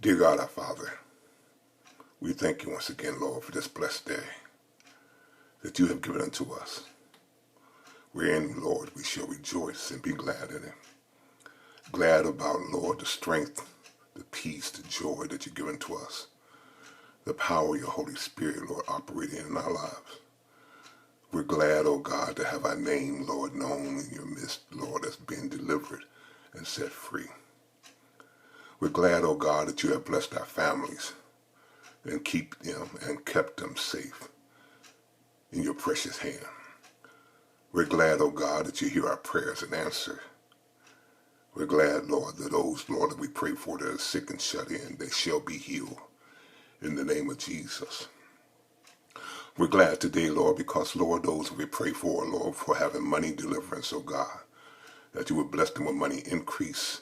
Dear God, our Father, we thank you once again, Lord, for this blessed day that you have given unto us. Wherein, Lord, we shall rejoice and be glad in it. Glad about, Lord, the strength, the peace, the joy that you've given to us. The power of your Holy Spirit, Lord, operating in our lives. We're glad, oh God, to have our name, Lord, known in your midst, Lord, as being delivered and set free. We're glad, oh God, that you have blessed our families and kept them safe in your precious hand. We're glad, oh God, that you hear our prayers and answer. We're glad, Lord, that those, Lord, that we pray for that are sick and shut in, they shall be healed in the name of Jesus. We're glad today, Lord, because, Lord, those we pray for, Lord, for having money deliverance, oh God, that you would bless them with money increase,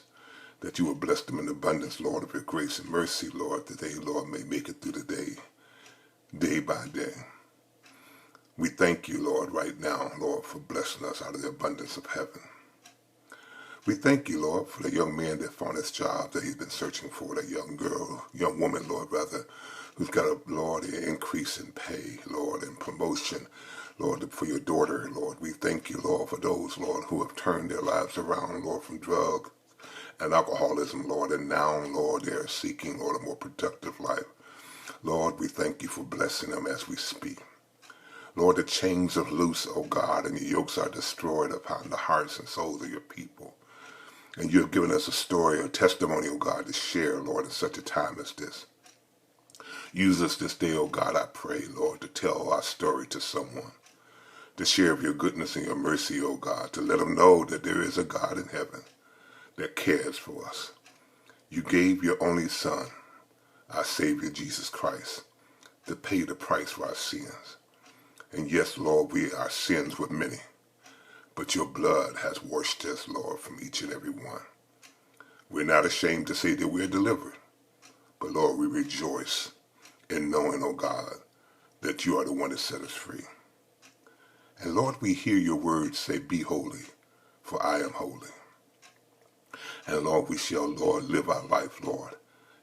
that you would bless them in abundance, Lord, of your grace and mercy, Lord, that they, Lord, may make it through the day, day by day. We thank you, Lord, right now, Lord, for blessing us out of the abundance of heaven. We thank you, Lord, for the young man that found his job that he's been searching for, that young woman, Lord, rather, who's got a, Lord, an increase in pay, Lord, and promotion, Lord, for your daughter, Lord. We thank you, Lord, for those, Lord, who have turned their lives around, Lord, from drug and alcoholism, Lord, and now, Lord, they are seeking, Lord, a more productive life. Lord, we thank you for blessing them as we speak. Lord, the chains are loose, O God, and the yokes are destroyed upon the hearts and souls of your people. And you have given us a story, a testimony, O God, to share, Lord, in such a time as this. Use us this day, O God, I pray, Lord, to tell our story to someone, to share of your goodness and your mercy, O God, to let them know that there is a God in heaven that cares for us. You gave your only Son, our Savior Jesus Christ, to pay the price for our sins. And yes, Lord, our sins were many, but your blood has washed us, Lord, from each and every one. We're not ashamed to say that we're delivered, but Lord, we rejoice in knowing, oh God, that you are the one that set us free. And Lord, we hear your words say, be holy, for I am holy. And Lord, we shall, Lord, live our life, Lord,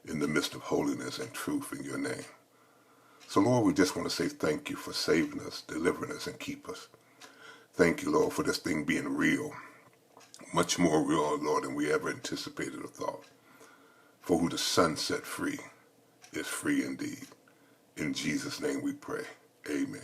in the midst of holiness and truth in your name. So, Lord, we just want to say thank you for saving us, delivering us, and keep us. Thank you, Lord, for this thing being real, much more real, Lord, than we ever anticipated or thought. For who the Son set free is free indeed. In Jesus' name we pray. Amen.